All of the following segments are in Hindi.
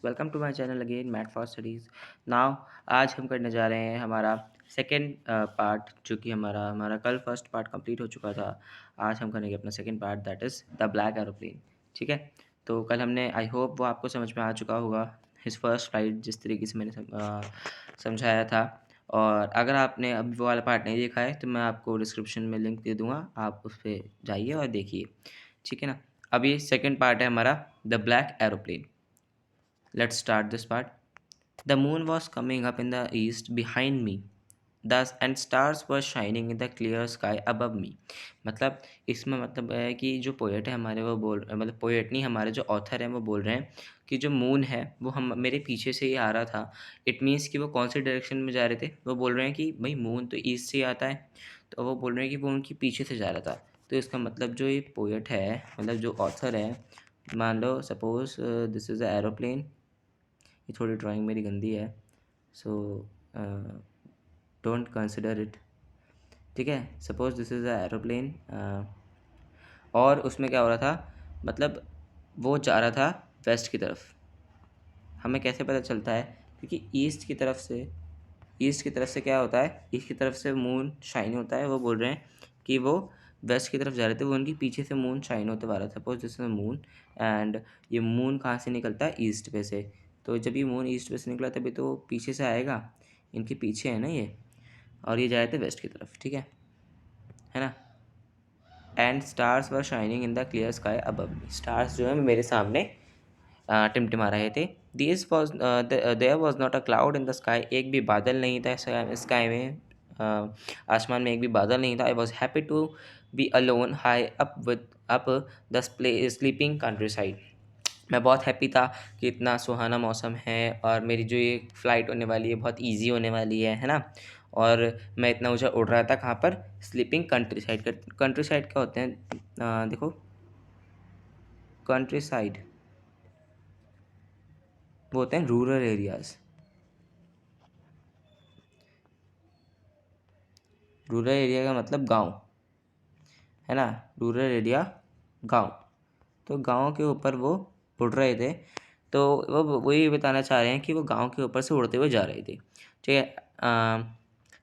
Welcome to my channel again math for studies. Now आज हम करने जा रहे हैं हमारा सेकंड पार्ट, जो कि हमारा हमारा कल फर्स्ट पार्ट कंप्लीट हो चुका था। आज हम करेंगे अपना second part, that is the black aeroplane. ठीक है, तो कल हमने, आई होप वो आपको समझ में आ चुका होगा, हिज फर्स्ट फ्लाइट जिस तरीके से मैंने समझाया था। और अगर आपने अभी वो वाला पार्ट नहीं देखा है तो मैं आपको डिस्क्रिप्शन में लिंक दे दूँगा, आप उस पर जाइए और देखिए। ठीक है ना। अभी सेकंड पार्ट है हमारा the black aeroplane. Let's start this part. The moon was coming up in the east behind me. Thus and stars were shining in the clear sky above me. मतलब इसमें मतलब है कि जो पोएट है हमारे वो मतलब पोएट नहीं, हमारे जो ऑथर हैं वो बोल रहे हैं कि जो मून है वो हम मेरे पीछे से ही आ रहा था। इट मीन्स कि वो कौन से डायरेक्शन में जा रहे थे। वो बोल रहे हैं कि भाई मून तो ईस्ट से ही आता है, तो वो बोल रहे हैं कि वो उनके पीछे से जा रहा था। तो इसका मतलब जो ये पोएट है, मतलब जो ऑथर है, मान लो suppose this is a aeroplane. ये थोड़ी ड्राइंग मेरी गंदी है, सो डोंट कंसिडर इट। ठीक है, suppose this is a aeroplane और उसमें क्या हो रहा था, मतलब वो जा रहा था वेस्ट की तरफ। हमें कैसे पता चलता है? क्योंकि ईस्ट की तरफ से क्या होता है, ईस्ट की तरफ से मून शाइन होता है। वो बोल रहे हैं कि वो वेस्ट की तरफ जा रहे थे, वो उनके पीछे से मून शाइन होते हुआ रहा था। Suppose this is moon and ये मून कहाँ से निकलता है? ईस्ट पे से। तो जब ये मून ईस्ट पे से निकला तभी तो पीछे से आएगा, इनके पीछे है ना ये, और ये जा रहे थे वेस्ट की तरफ। ठीक है ना। And stars were shining in the clear sky above me. Stars जो है मेरे सामने टिमटिमा रहे थे। There was not a cloud in the sky. एक भी बादल नहीं था स्काई में, आसमान में एक भी बादल नहीं था। I was happy to be alone high up with up the sleeping countryside. मैं बहुत हैप्पी था कि इतना सुहाना मौसम है और मेरी जो ये फ़्लाइट होने वाली है बहुत इजी होने वाली है ना। और मैं इतना ऊँचा उड़ रहा था कहाँ पर? Sleeping country side. Country side क्या होते हैं? देखो, कंट्री साइड वो होते हैं रूरल एरियाज़। रूरल एरिया का मतलब गांव है ना। रूरल एरिया गांव। तो गांव के ऊपर वो उड़ रहे थे, तो वो ये बताना चाह रहे हैं कि वो गांव के ऊपर से उड़ते हुए जा रहे थे। ठीक है।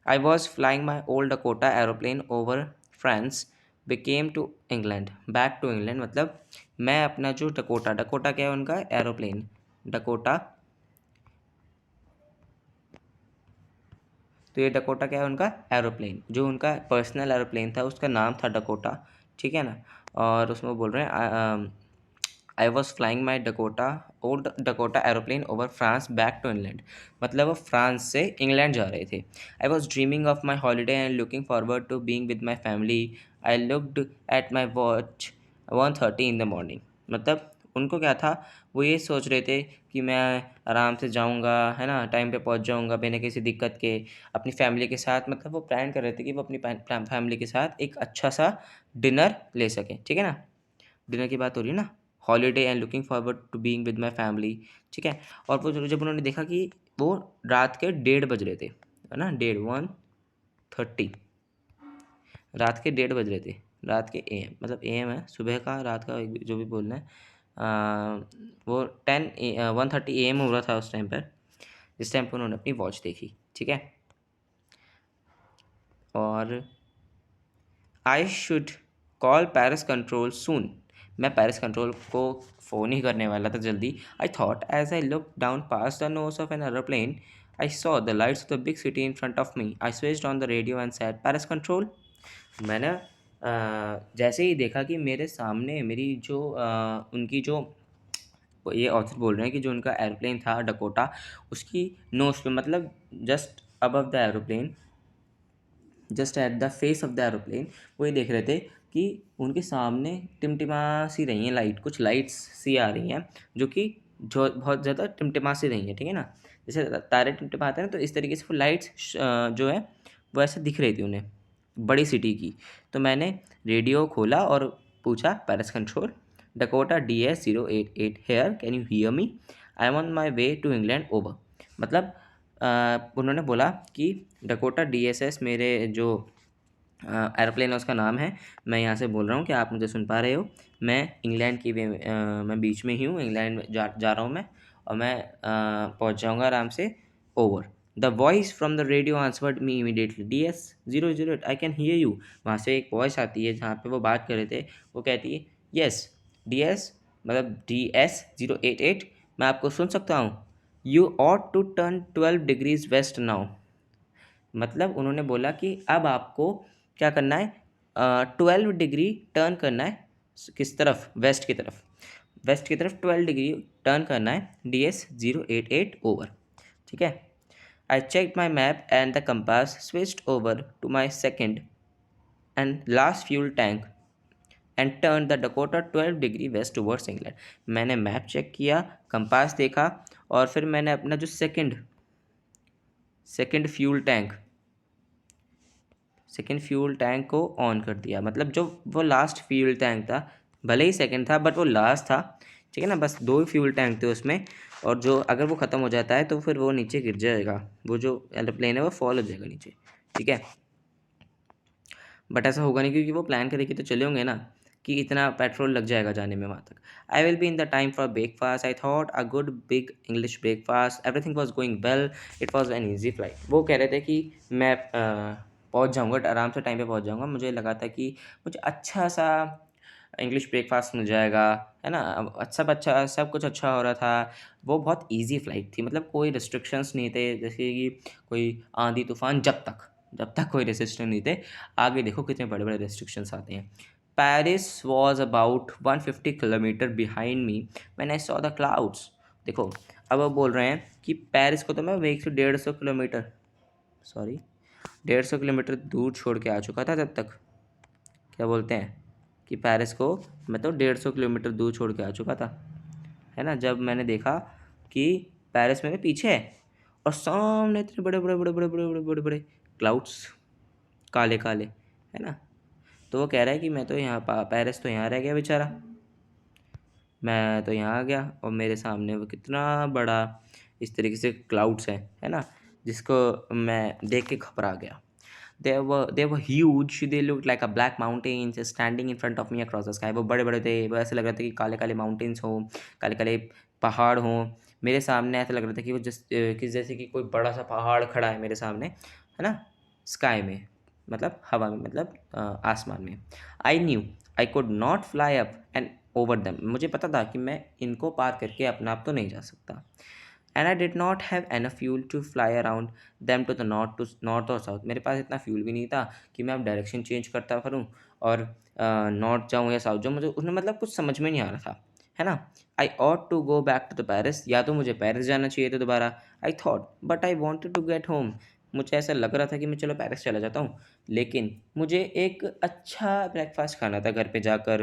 I was flying my old Dakota aeroplane over France became to England back to England. मतलब मैं अपना जो डकोटा, डकोटा क्या है उनका? एरोप्लेन। डकोटा, तो ये डकोटा क्या है उनका? एरोप्लेन। जो उनका पर्सनल एरोप्लेन था उसका नाम था डकोटा। ठीक है ना। और उसमें बोल रहे हैं I was flying my Dakota old Dakota aeroplane over France back to England. मतलब वो फ्रांस से इंग्लैंड जा रहे थे। I was dreaming of my holiday and looking forward to being with my family. I looked at my watch 1:30 in the morning. मतलब उनको क्या था, वो ये सोच रहे थे कि मैं आराम से जाऊंगा, है ना, टाइम पे पहुंच जाऊंगा बिना किसी दिक्कत के अपनी फैमिली के साथ। मतलब वो प्लान कर रहे थे कि वो अपनी फैमिली के साथ एक अच्छा सा डिनर ले सकें। ठीक है ना। डिनर की बात हो रही है ना। Holiday and looking forward to being with my family. ठीक है। और वो जब उन्होंने देखा कि वो रात के 1:30 बज रहे थे, है ना, 1:30, रात के 1:30 बज रहे थे। रात के AM, मतलब AM है सुबह का, रात का जो भी बोलना है। वो 1:30 AM हो रहा था उस टाइम पर, जिस टाइम पर उन्होंने अपनी वॉच देखी। ठीक है। और I should call Paris control soon. मैं पेरिस कंट्रोल को फ़ोन ही करने वाला था जल्दी। I thought as I look down past the nose of an aeroplane I saw the lights of the big city in front of me. I switched on the radio and said Paris control. मैंने जैसे ही देखा कि मेरे सामने मेरी जो उनकी जो, ये ऑथर बोल रहे हैं कि जो उनका एरोप्लेन था डकोटा, उसकी नोज पे, मतलब just above the aeroplane, just at the face of the aeroplane, वो ये देख रहे थे कि उनके सामने टिमटिमा सी रही हैं लाइट, कुछ लाइट्स सी आ रही हैं जो कि जो बहुत ज़्यादा टिमटिमा सी रही हैं। ठीक है ना। जैसे तारे टिमटिमाते हैं ना, तो इस तरीके से वो लाइट्स जो है वो ऐसे दिख रही थी उन्हें, बड़ी सिटी की। तो मैंने रेडियो खोला और पूछा Paris control, Dakota DS088 here, can you hear me? I am on my way to England over. मतलब उन्होंने बोला कि डकोटा DSS मेरे जो एरोप्लेन है उसका नाम है, मैं यहाँ से बोल रहा हूँ कि आप मुझे सुन पा रहे हो। मैं इंग्लैंड की वे मैं बीच में ही हूँ, इंग्लैंड जा रहा हूँ मैं, और मैं पहुंच जाऊंगा आराम से over. The voice from the radio answered me immediately, DS 008 I can hear you. वहाँ से एक वॉइस आती है जहाँ पे वो बात कर रहे थे, वो कहती है यस DS मतलब DS 088 मैं आपको सुन सकता हूँ। You ought to turn 12 degrees west now. मतलब उन्होंने बोला कि अब आपको क्या करना है, 12 डिग्री टर्न करना है। किस तरफ? वेस्ट की तरफ। वेस्ट की तरफ 12 डिग्री टर्न करना है, DS 088 ओवर। ठीक है। I check my map and the compass switched over to my second and last fuel tank and turn the Dakota 12 degree west towards England. मैंने मैप चेक किया, कंपास देखा, और फिर मैंने अपना जो सेकेंड फ्यूल टैंक को ऑन कर दिया। मतलब जो वो लास्ट फ्यूल टैंक था, भले ही सेकंड था बट वो लास्ट था। ठीक है ना, बस 2 फ्यूल टैंक थे उसमें, और जो अगर वो ख़त्म हो जाता है तो फिर वो नीचे गिर जाएगा, वो जो एरोप्लेन है वो फॉल हो जाएगा नीचे। ठीक है, बट ऐसा होगा नहीं क्योंकि वो प्लान करके तो चले होंगे ना कि इतना पेट्रोल लग जाएगा जाने में वहाँ तक। I will be in the time for breakfast. I thought a good big English breakfast, everything was going well, it was an easy flight. वो कह रहे थे कि मैं पहुँच जाऊँगा, आराम से टाइम पे पहुँच जाऊँगा। मुझे लगा था कि मुझे अच्छा सा इंग्लिश ब्रेकफास्ट मिल जाएगा, है ना, सब अच्छा, सब कुछ अच्छा हो रहा था। वो बहुत इजी फ़्लाइट थी, मतलब कोई रिस्ट्रिक्शंस नहीं थे, जैसे कि कोई आंधी तूफान, जब तक कोई रिस्ट्रिक्शन नहीं थे। आगे देखो कितने बड़े बड़े रिस्ट्रिक्शंस आते हैं। Paris was about 150 kilometre behind me when I saw the clouds. देखो, अब वो बोल रहे हैं कि पेरिस को तो मैं 150 किलोमीटर, सॉरी 150 किलोमीटर दूर छोड़ के आ चुका था तब तक। क्या बोलते हैं कि पेरिस को मैं तो 150 किलोमीटर दूर छोड़ के आ चुका था, है ना, जब मैंने देखा कि पेरिस मेरे पीछे है और सामने इतने बड़े बड़े बड़े बड़े बड़े बड़े बड़े बड़े क्लाउड्स, काले काले, है ना। तो वो कह रहा है कि मैं तो यहाँ पेरिस तो यहाँ रह गया बेचारा, मैं तो यहाँ आ गया और मेरे सामने वो कितना बड़ा इस तरीके से क्लाउड्स है ना, जिसको मैं देख के घबरा गया। They were huge. They looked like a black mountains standing in front of me across the sky. वो बड़े बड़े थे, वो ऐसे लग रहा था कि काले काले माउंटेन्स हों, काले काले पहाड़ हों मेरे सामने। ऐसा लग रहा था कि वो कि जैसे कि कोई बड़ा सा पहाड़ खड़ा है मेरे सामने, है ना, स्काई में, मतलब हवा में, मतलब आसमान में। I knew I could not fly up and over दम। मुझे पता था कि मैं इनको पार करके अपना आप तो नहीं जा सकता। And I did not have enough fuel to fly around them to the north और साउथ। मेरे पास इतना फ्यूल भी नहीं था कि मैं अब डायरेक्शन चेंज करता करूँ और नॉर्थ जाऊँ या साउथ जाऊँ। मुझे उसमें मतलब कुछ समझ में नहीं आ रहा था, है ना। I ought to go back to the Paris, या तो मुझे पेरिस जाना चाहिए था दोबारा। I thought but I wanted to get home. मुझे ऐसा लग रहा था कि मैं चलो पेरिस चला जाता हूँ, लेकिन मुझे एक अच्छा ब्रेकफास्ट खाना था घर पे जाकर,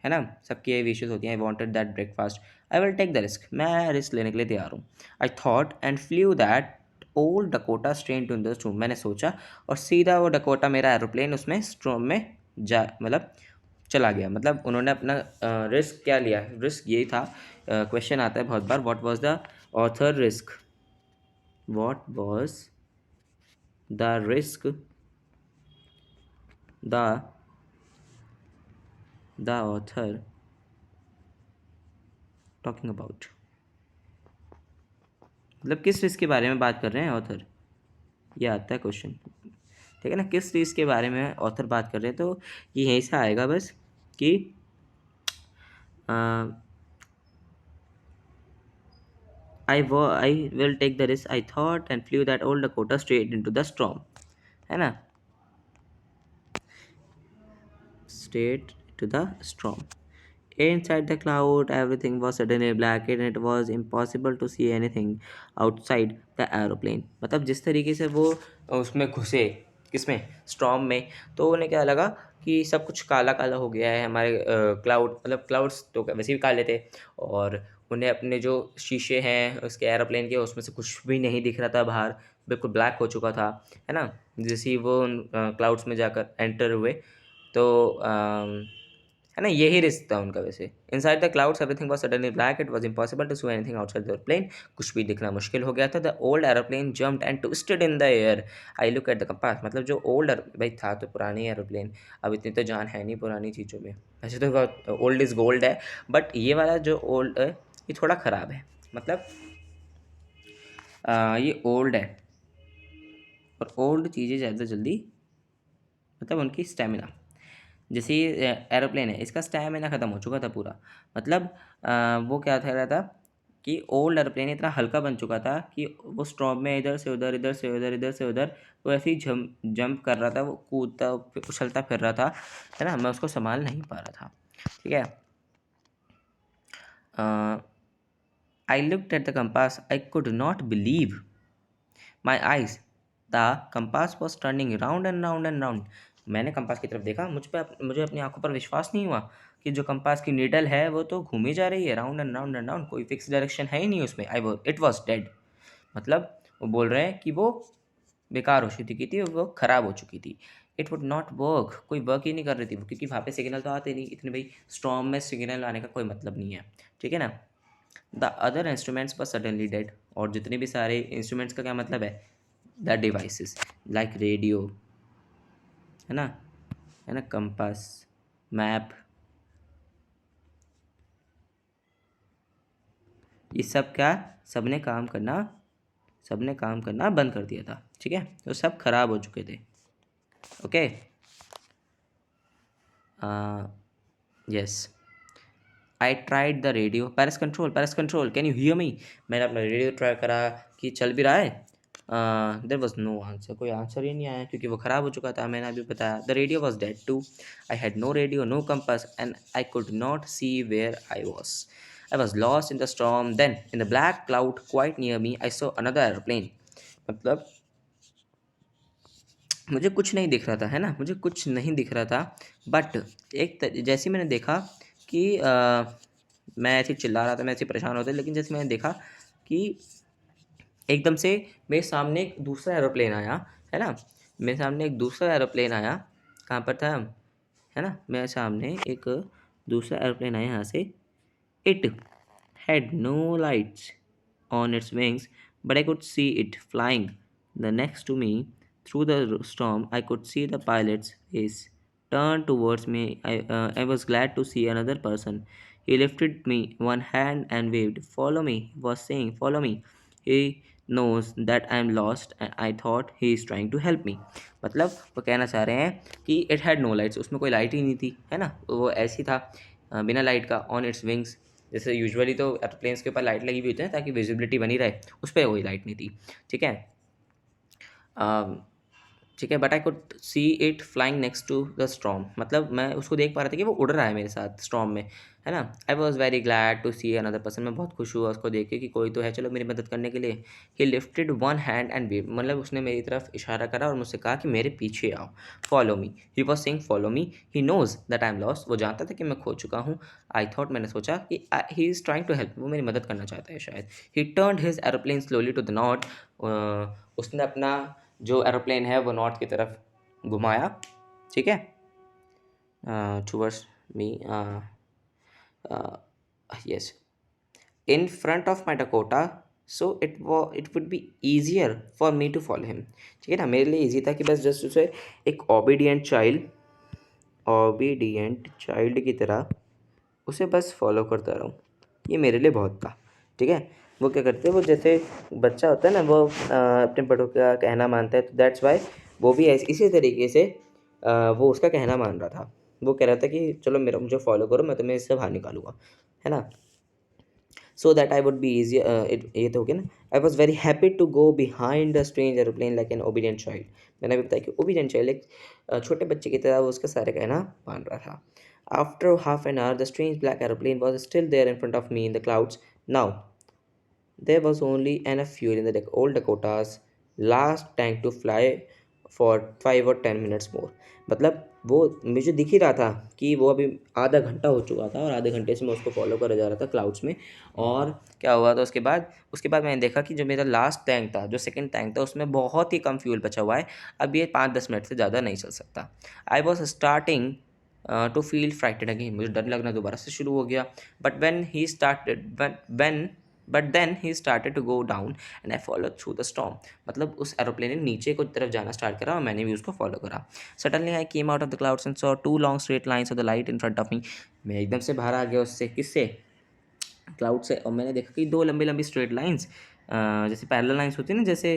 है ना। सबकी ये विशेज़ होती हैं, I wanted that breakfast, I will take the risk. मैं रिस्क लेने के लिए तैयार हूँ। I thought and flew that old Dakota straight to the storm. मैंने सोचा और सीधा वो डकोटा मेरा एरोप्लेन उसमें स्ट्रोम में जा मतलब चला गया। मतलब उन्होंने अपना रिस्क क्या लिया, रिस्क यही था। क्वेश्चन आता है बहुत बार, what was the author risk, what was the risk the author talking about. मतलब किस रिस्क के बारे में बात कर रहे हैं ऑथर, ये आता है क्वेश्चन। ठीक है ना, किस चीज़ के बारे में ऑथर बात कर रहे हैं, तो ये यहीं से आएगा बस कि I will take the risk I thought and flew that old Dakota straight into the storm, है ना, straight to the storm. Inside the cloud, everything was suddenly black and it was impossible to see anything outside the aeroplane। मतलब जिस तरीके से वो उसमें घुसे, किसमें, स्टॉर्म में, तो उन्हें क्या लगा कि सब कुछ काला काला हो गया है। हमारे क्लाउड, मतलब क्लाउड्स तो वैसे भी काले थे, और उन्हें अपने जो शीशे हैं उसके एरोप्लेन के, उसमें से कुछ भी नहीं दिख रहा था बाहर, बिल्कुल ब्लैक हो चुका था, है ना। जैसे ही वो क्लाउड्स में जाकर एंटर हुए तो है ना, यही रिस्क था उनका वैसे। Inside the clouds everything was suddenly black, it was impossible to see anything outside the airplane. कुछ भी दिखना मुश्किल हो गया था। The old aeroplane jumped and twisted in the air. I look at the compass. मतलब जो ओल्ड, भाई था तो पुरानी एरोप्लेन, अब इतनी तो जान है नहीं पुरानी चीज़ों में। वैसे तो ओल्ड इज़ गोल्ड है, बट ये वाला जो ओल्ड ये थोड़ा ख़राब है, मतलब ये ओल्ड है, और ओल्ड चीज़ें ज़्यादा जल्दी, मतलब उनकी स्टेमिना, जैसे ये एरोप्लेन है, इसका स्टेमिना ख़त्म हो चुका था पूरा। मतलब वो क्या था रहा था कि ओल्ड एरोप्लेन इतना हल्का बन चुका था कि वो स्टॉर्म में इधर से उधर, इधर से उधर, इधर से उधर, वो ऐसे ही जंप कर रहा था, वो कूदता उछलता फिर रहा था, है ना। मैं उसको संभाल नहीं पा रहा था, ठीक है। आई looked eight the compass, I could not believe my eyes, the compass was turning round and round and round. मैंने कंपास की तरफ देखा, मुझे अपनी आंखों पर विश्वास नहीं हुआ कि जो कंपास की नीडल है वो तो घूमी जा रही है round and round and round, कोई फिक्स डायरेक्शन है ही नहीं उसमें। It was dead. मतलब वो बोल रहे हैं कि वो बेकार हो चुकी थी, वो ख़राब हो चुकी थी। इट वुड नॉट वर्क, कोई वर्क ही नहीं कर रही थी वो, क्योंकि वहाँ पे सिग्नल तो आते नहीं इतने भाई, स्टॉर्म में सिग्नल आने का कोई मतलब नहीं है, ठीक है ना। द अदर इंस्ट्रूमेंट्स पर सडनली डेड, और जितने भी सारे इंस्ट्रूमेंट्स का क्या मतलब है, द डिवाइसेस लाइक रेडियो, है ना, कंपास, मैप, ये सब क्या, सबने काम करना बंद कर दिया था, ठीक है, तो सब खराब हो चुके थे। Okay, yes, I tried the radio, Paris control can you hear मी। मैंने अपना रेडियो ट्राई करा कि चल भी रहा है, देर वॉज नो आंसर, कोई आंसर ही नहीं आया, क्योंकि वो ख़राब हो चुका था, मैंने अभी बताया। The radio was dead too, I had no radio, no compass, and I could not see where I was. I was lost in the storm, then in the black cloud quite near me I saw another airplane. मतलब मुझे कुछ नहीं दिख रहा था, है ना, मुझे कुछ नहीं दिख रहा था, बट जैसे ही मैंने देखा कि मैं ऐसे चिल्ला रहा था, मैं ऐसे परेशान होता, लेकिन जैसे मैंने देखा कि एकदम से मेरे सामने एक दूसरा एरोप्लेन आया, है ना, मेरे सामने एक दूसरा एरोप्लेन आया, कहाँ पर था, है ना, मेरे सामने एक दूसरा एरोप्लेन आया यहाँ से। It had no lights on its wings, but I could see it flying. The next to me, through the storm, I could see the pilot's face turn towards me. I was glad to see another person. He lifted me one hand and waved. Follow me, he was saying, follow me. He knows that I am lost and I thought he is trying to help me. मतलब वो कहना चाह रहे हैं कि it had no lights, उसमें कोई लाइट ही नहीं थी, है ना, वो ऐसी था बिना लाइट का, ऑन इट्स विंग्स। जैसे यूजुअली तो एरोप्लेन्स के ऊपर लाइट लगी हुई होती है ताकि विजिबिलिटी बनी रहे, उस पर कोई लाइट नहीं थी, ठीक है। ठीक है, but I could see it flying next to the storm, मतलब मैं उसको देख पा रहा था कि वो उड़ रहा है मेरे साथ स्टॉर्म में, है ना। I was very glad to see another person, मैं बहुत खुश हुआ उसको देख के कि कोई तो है चलो मेरी मदद करने के लिए। ही lifted one hand and wave, मतलब उसने मेरी तरफ इशारा करा और मुझसे कहा कि मेरे पीछे आओ, follow me. He was saying follow me, he knows that I am lost, वो जानता था कि मैं खो चुका हूँ। आई थॉट, मैंने सोचा कि he is trying to help, वो मेरी मदद करना चाहता है शायद। He turned his aeroplane slowly to the north, उसने अपना जो एरोप्लेन है वो नॉर्थ की तरफ घुमाया, ठीक है, towards me, yes, in front of my Dakota, so it would be easier for me to follow him, ठीक है ना, मेरे लिए ईजी था कि बस जस्ट उसे एक ओबीडियंट चाइल्ड की तरह उसे बस फॉलो करता रहूँ, ये मेरे लिए बहुत था, ठीक है। वो क्या करते हैं, वो जैसे बच्चा होता है ना, वो अपने बड़ों का कहना मानता है, तो दैट्स वाई वो भी इसी तरीके से वो उसका कहना मान रहा था। वो कह रहा था कि चलो मुझे फॉलो करो, मैं तुम्हें इससे बाहर निकालूंगा, है ना। So that I would be easy, ये तो हो गया ना। I was very happy to go behind the strange aeroplane like an obedient child, मैंने भी बताया कि ओबीडियंट चाइल्ड एक छोटे बच्चे की तरह वो उसका सारे कहना मान रहा था। After half an hour the strange black aeroplane was still there in front of me in the clouds. Now there was only enough fuel in the old Dakota's last tank to fly for 5 or 10 minutes more. मतलब वो मुझे दिख ही रहा था कि वो अभी आधा घंटा हो चुका था और आधे घंटे से मैं उसको फॉलो कर जा रहा था क्लाउड्स में। और क्या हुआ था उसके बाद मैंने देखा कि जो मेरा लास्ट टैंक था, जो सेकंड टैंक था, उसमें बहुत ही कम फ्यूल बचा हुआ है, अब ये 5-10 मिनट से ज़्यादा नहीं चल सकता। I was starting to feel frightened again, मुझे डर लगना दोबारा से शुरू हो गया। But then he started to go down and I follow through the storm, मतलब उस एरोप्लेन ने नीचे की तरफ जाना स्टार्ट करा और मैंने भी उसको फॉलो करा। Suddenly I came out of the clouds and saw 2 long straight lines of the light in front of मी, मैं एकदम से बाहर आ गया उससे, किससे, क्लाउड से, और मैंने देखा कि दो लंबी लंबी स्ट्रेट लाइंस, जैसे पैरेलल लाइंस होती है ना, जैसे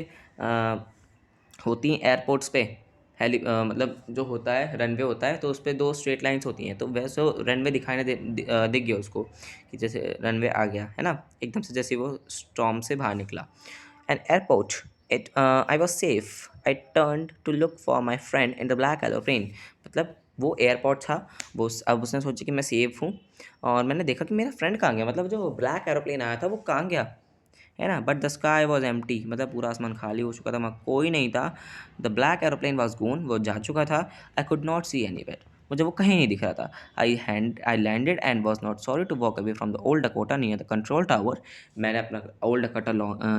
होती हैं एयरपोर्ट्स पे, मतलब जो होता है रनवे होता है तो उस पर दो स्ट्रेट लाइंस होती हैं, तो वैसे रनवे दिखाई दिख गया उसको कि जैसे रनवे आ गया है ना, एकदम से जैसे वो स्टॉर्म से बाहर निकला। An airport, it I was safe, I turn to look for my friend in the black aeroplane. मतलब वो एयरपोर्ट था, अब उसने सोचा कि मैं सेफ हूँ, और मैंने देखा कि मेरा फ्रेंड कहाँ गया, मतलब जो ब्लैक एरोप्लेन आया था वो कहाँ गया, है ना। But the sky was empty, मतलब पूरा आसमान खाली हो चुका था, वहाँ कोई नहीं था। The black aeroplane was gone, वो जा चुका था। I could not see anywhere, मुझे वो कहीं नहीं दिख रहा था। I landed and was not sorry to walk away from the old Dakota near the control tower. मैंने अपना ओल्ड डकोटा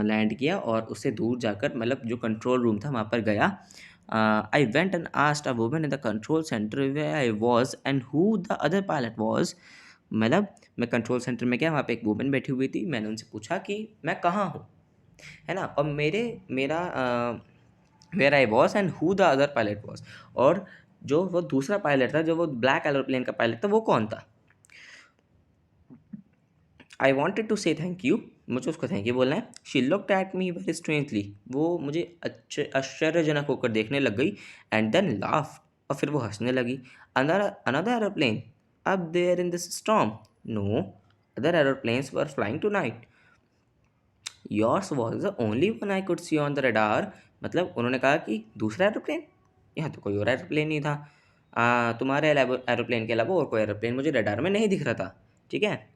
लैंड किया और उससे दूर जाकर, मतलब जो कंट्रोल रूम था वहाँ पर गया। I went and asked a woman in the control centre where I was and who the other pilot was. मतलब मैं कंट्रोल सेंटर में गया, वहाँ पे एक वुमन बैठी हुई थी, मैंने उनसे पूछा कि मैं कहाँ हूँ, है ना, और मेरा where I was and who the other pilot was, और जो वो दूसरा पायलट था, जो वो ब्लैक एरोप्लेन का पायलट था, वो कौन था। आई वॉन्टेड टू से थैंक यू, मुझे उसको थैंक यू बोलना है। She looked at me very strangely, वो मुझे आश्चर्यजनक होकर देखने लग गई। एंड देन लाफ, और फिर वो हंसने लगी। Another aeroplane up there in this storm, no, other aeroplanes were flying tonight, yours was the only one I could see on the radar. मतलब उन्होंने कहा कि दूसरा एरोप्लेन, यहाँ तो कोई और एरोप्लेन नहीं था, तुम्हारे एरोप्लेन के अलावा और कोई एरोप्लेन मुझे रडार में नहीं दिख रहा था, ठीक है।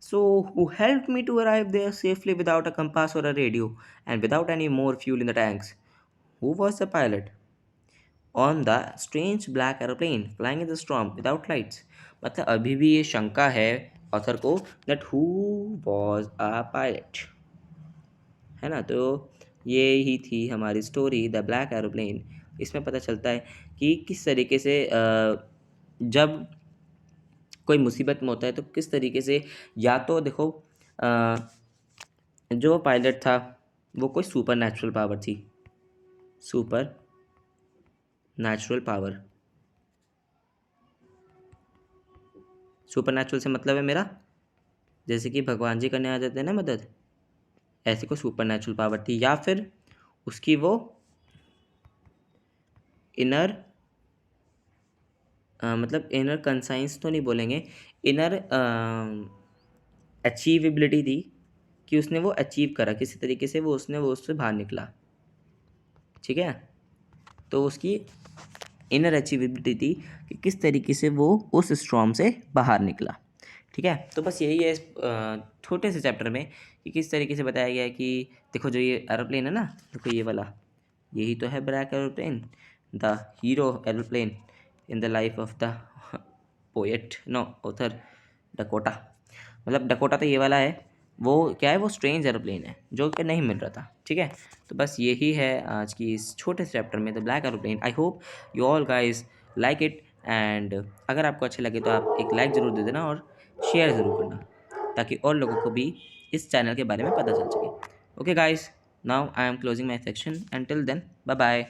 So who help me to arrive there safely without a compass और a radio and without any more fuel in the tanks, who was the pilot on the strange black aeroplane flying in the storm without lights. मतलब अभी भी ये शंका है ऑथर को, that who was a pilot, है ना। तो ये ही थी हमारी स्टोरी द ब्लैक एरोप्लेन। इसमें पता चलता है कि किस तरीके से जब कोई मुसीबत में होता है तो किस तरीके से, या तो देखो अ, जो पायलट था वो कोई सुपर नेचुरल पावर थी, super natural power, super natural से मतलब है मेरा, जैसे कि भगवान जी करने आ जाते हैं ना मदद, ऐसी कोई सुपर नेचुरल पावर थी, या फिर उसकी वो इनर, मतलब इनर कंसाइंस तो नहीं बोलेंगे, इनर अचीवेबिलिटी थी, कि उसने वो अचीव करा किसी तरीके से, वो उससे बाहर निकला, ठीक है। तो उसकी इनर अचीवेबिलिटी थी कि किस तरीके से वो उस स्ट्रॉम से बाहर निकला, ठीक है। तो बस यही है इस छोटे से चैप्टर में, कि किस तरीके से बताया गया है कि देखो जो ये एरोप्लेन है ना, देखो ये वाला, यही तो है black aeroplane, the hero aeroplane in the life of the poet, no author, Dakota. मतलब डकोटा तो ये वाला है, वो क्या है, वो स्ट्रेंज एरोप्लेन है जो कि नहीं मिल रहा था, ठीक है। तो बस यही है आज की इस छोटे से चैप्टर में the black aeroplane. I hope you all guys like it, and अगर आपको अच्छे लगे तो आप एक लाइक ज़रूर दे देना और शेयर ज़रूर करना, ताकि और लोगों को भी इस चैनल के बारे में पता चल सके। Okay guys, now I am closing my section, and till then bye bye.